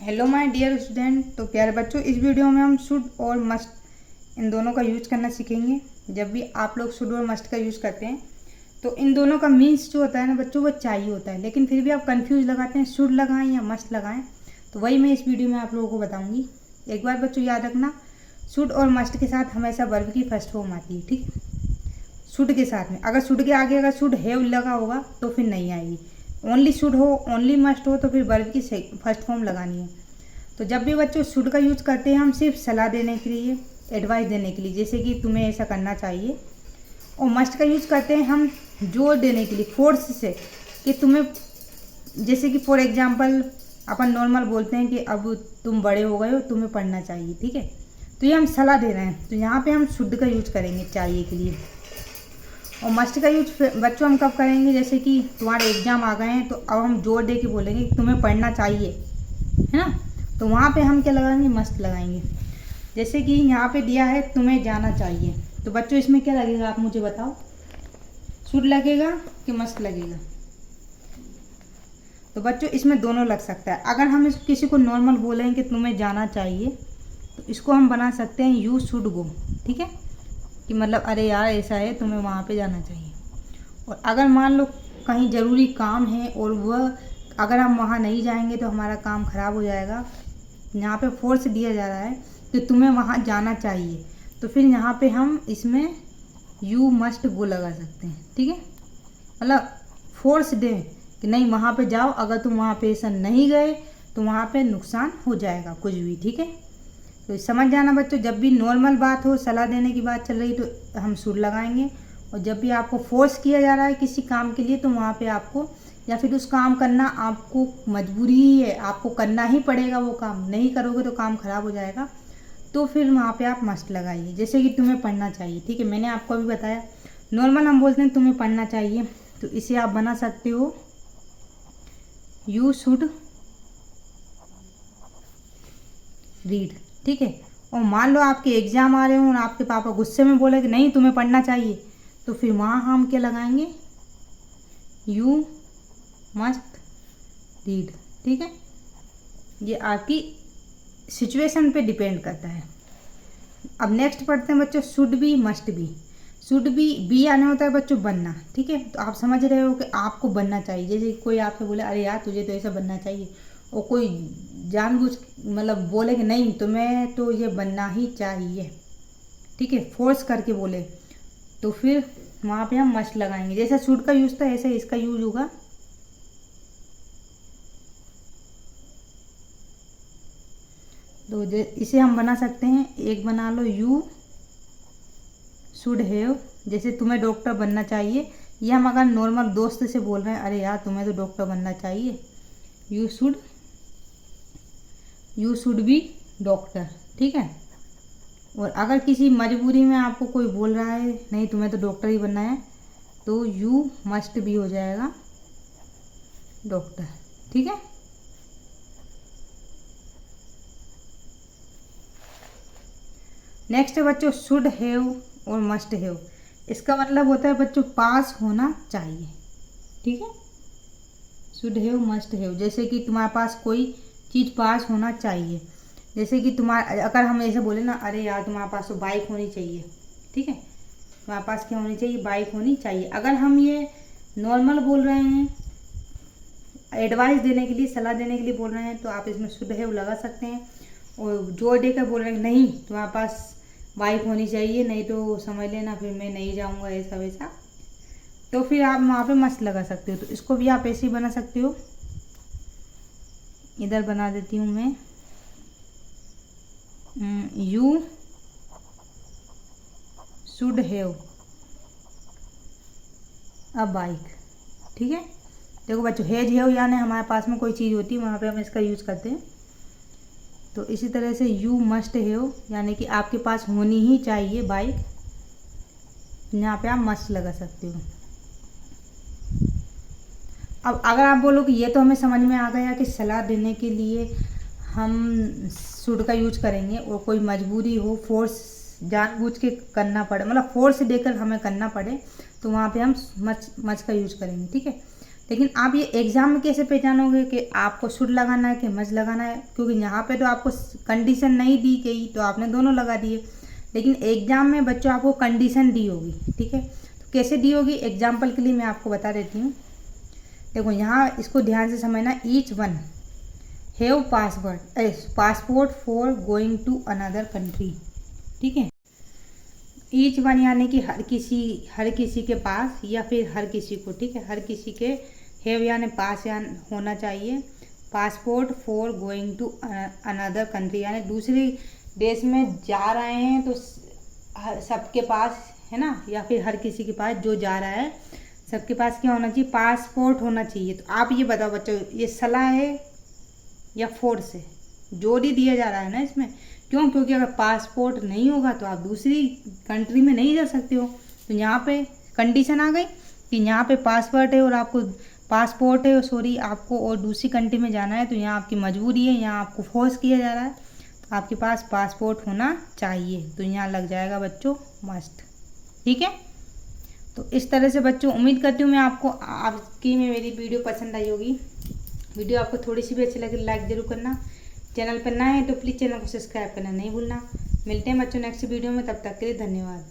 Hello my dear student. तो प्यारे बच्चों, इस वीडियो में हम शुड और मस्ट इन दोनों का यूज करना सीखेंगे। जब भी आप लोग शुड और मस्ट का यूज़ करते हैं तो इन दोनों का मीन्स जो होता है ना बच्चों, वो चाहिए होता है, लेकिन फिर भी आप कंफ्यूज लगाते हैं शुड लगाएं या मस्ट लगाएं। तो वही मैं इस वीडियो में आप लोगों को बताऊँगी। एक बार बच्चों याद रखना, शुड और मस्ट के साथ हमेशा वर्ब की फर्स्ट फॉर्म आती है, ठीक है। शुड के साथ में अगर शुड के आगे अगर शुड हैव लगा होगा तो फिर नहीं आएगी। ओनली शुड हो, ओनली मस्ट हो तो फिर वर्ब की फर्स्ट फॉर्म लगानी है। तो जब भी बच्चों शुड का यूज़ करते हैं हम सिर्फ सलाह देने के लिए, एडवाइस देने के लिए, जैसे कि तुम्हें ऐसा करना चाहिए। और मस्ट का यूज़ करते हैं हम जोर देने के लिए, फोर्स से, कि तुम्हें, जैसे कि फॉर एग्जांपल अपन नॉर्मल बोलते हैं कि अब तुम बड़े हो गए हो, तुम्हें पढ़ना चाहिए, ठीक है। तो ये हम सलाह दे रहे हैं, तो यहाँ पे हम शुड का यूज करेंगे चाहिए के लिए। और मस्ट का यूज बच्चों हम कब करेंगे, जैसे कि तुम्हारे एग्जाम आ गए हैं तो अब हम जोर दे के बोलेंगे कि तुम्हें पढ़ना चाहिए, है ना। तो वहाँ पे हम क्या लगाएंगे, मस्ट लगाएंगे। जैसे कि यहाँ पे दिया है तुम्हें जाना चाहिए, तो बच्चों इसमें क्या लगेगा आप मुझे बताओ, शुड लगेगा कि मस्ट लगेगा। तो बच्चों इसमें दोनों लग सकता है। अगर हम किसी को नॉर्मल बोलें कि तुम्हें जाना चाहिए तो इसको हम बना सकते हैं यू शुड गो, ठीक है, कि मतलब अरे यार ऐसा है, तुम्हें वहाँ पे जाना चाहिए। और अगर मान लो कहीं ज़रूरी काम है और वह अगर हम वहाँ नहीं जाएंगे तो हमारा काम ख़राब हो जाएगा, यहाँ पे फोर्स दिया जा रहा है कि तुम्हें वहाँ जाना चाहिए, तो फिर यहाँ पे हम इसमें यू मस्ट गो लगा सकते हैं, ठीक है। मतलब फोर्स दें कि नहीं वहाँ पे जाओ, अगर तुम वहाँ पे ऐसा नहीं गए तो वहाँ पे नुकसान हो जाएगा कुछ भी, ठीक है। तो समझ जाना बच्चों, जब भी नॉर्मल बात हो, सलाह देने की बात चल रही तो हम शुड लगाएंगे। और जब भी आपको फोर्स किया जा रहा है किसी काम के लिए तो वहाँ पे आपको, या फिर उस काम करना आपको मजबूरी ही है, आपको करना ही पड़ेगा, वो काम नहीं करोगे तो काम खराब हो जाएगा, तो फिर वहाँ पे आप मस्ट लगाइए। जैसे कि तुम्हें पढ़ना चाहिए, ठीक है, मैंने आपको अभी बताया नॉर्मल हम बोलते हैं तुम्हें पढ़ना चाहिए, तो इसे आप बना सकते हो यू शुड रीड, ठीक है। और मान लो आपके एग्जाम आ रहे हो और आपके पापा गुस्से में बोले कि नहीं तुम्हें पढ़ना चाहिए, तो फिर वहाँ हम क्या लगाएंगे, यू मस्ट रीड, ठीक है। ये आपकी सिचुएशन पे डिपेंड करता है। अब नेक्स्ट पढ़ते हैं बच्चों should be must be. Should be आने होता है बच्चों बनना, ठीक है। तो आप समझ रहे हो कि आपको बनना चाहिए। जैसे कोई आपसे बोले अरे यार तुझे तो ऐसा बनना चाहिए, और कोई जानबूझ मतलब बोले कि नहीं तुम्हें तो ये बनना ही चाहिए, ठीक है, फोर्स करके बोले, तो फिर वहाँ पे हम मस्ट लगाएंगे। जैसा शुड का यूज़ था ऐसे इसका यूज होगा। तो इसे हम बना सकते हैं, एक बना लो यू शुड हैव, जैसे तुम्हें डॉक्टर बनना चाहिए, ये हम अगर नॉर्मल दोस्त से बोल रहे हैं अरे यार तुम्हें तो डॉक्टर बनना चाहिए, यू शुड बी डॉक्टर, ठीक है। और अगर किसी मजबूरी में आपको कोई बोल रहा है नहीं तुम्हें तो डॉक्टर ही बनना है, तो यू मस्ट भी हो जाएगा डॉक्टर, ठीक है। नेक्स्ट है बच्चों शुड हैव और मस्ट हैव। इसका मतलब होता है बच्चों पास होना चाहिए, ठीक है। शुड हैव मस्ट हैव, जैसे कि तुम्हारे पास कोई चीज़ पास होना चाहिए। जैसे कि तुम्हारा, अगर हम ऐसे बोले ना अरे यार तुम्हारे पास तो बाइक होनी चाहिए, ठीक है, तुम्हारे पास क्या होनी चाहिए, बाइक होनी चाहिए। अगर हम ये नॉर्मल बोल रहे हैं, एडवाइस देने के लिए, सलाह देने के लिए बोल रहे हैं, तो आप इसमें शुड हैव लगा सकते हैं। और जोर देकर बोल रहे हैं नहीं तुम्हारे पास बाइक होनी चाहिए, नहीं तो समझ लेना फिर मैं नहीं जाऊंगा ऐसा वैसा, तो फिर आप वहाँ पे मस्ट लगा सकते हो। तो इसको भी आप ऐसे ही बना सकते हो। इधर बना देती हूँ मैं you should have a bike, ठीक है। देखो बच्चों हैज हैव यानी हमारे पास में कोई चीज़ होती है वहाँ पे हम इसका यूज़ करते हैं। तो इसी तरह से यू मस्ट हैव यानी कि आपके पास होनी ही चाहिए बाइक, यहाँ पे आप मस्ट लगा सकते हो। अब अगर आप बोलो कि ये तो हमें समझ में आ गया कि सलाह देने के लिए हम शुड का यूज करेंगे, और कोई मजबूरी हो, फोर्स जानबूझ के करना पड़े, मतलब फोर्स देकर हमें करना पड़े, तो वहाँ पे हम मच का यूज करेंगे, ठीक है। लेकिन आप ये एग्ज़ाम में कैसे पहचानोगे कि आपको शुड लगाना है कि मस्ट लगाना है, क्योंकि यहाँ पे तो आपको कंडीशन नहीं दी गई तो आपने दोनों लगा दिए। लेकिन एग्ज़ाम में बच्चों आपको कंडीशन दी होगी, ठीक है। तो कैसे दी होगी, एग्जाम्पल के लिए मैं आपको बता देती हूँ। देखो यहाँ इसको ध्यान से समझना। Each one have passport for going to another country, ठीक है। ईच वन यानी कि हर किसी के पास या फिर हर किसी को, ठीक है। हर किसी के हैव यानी पास या होना चाहिए passport for going to another country, यानी दूसरे देश में जा रहे हैं तो सबके पास है ना, या फिर हर किसी के पास जो जा रहा है सबके पास क्या होना चाहिए, पासपोर्ट होना चाहिए। तो आप ये बताओ बच्चों, ये सलाह है या फोर्स है? जोर ही दिया जा रहा है ना इसमें। क्यों? क्योंकि अगर पासपोर्ट नहीं होगा तो आप दूसरी कंट्री में नहीं जा सकते हो। तो यहाँ पे कंडीशन आ गई कि यहाँ पे पासपोर्ट है और आपको आपको और दूसरी कंट्री में जाना है, तो यहाँ आपकी मजबूरी है, यहाँ आपको फोर्स किया जा रहा है, तो आपके पास पासपोर्ट होना चाहिए। तो यहाँ लग जाएगा बच्चों मस्ट, ठीक है। तो इस तरह से बच्चों उम्मीद करती हूँ मैं आपकी मेरी वीडियो पसंद आई होगी। वीडियो आपको थोड़ी सी भी अच्छी लगे लाइक ज़रूर करना। चैनल पर नए हैं तो प्लीज़ चैनल को सब्सक्राइब करना नहीं भूलना। मिलते हैं बच्चों नेक्स्ट वीडियो में, तब तक के लिए धन्यवाद।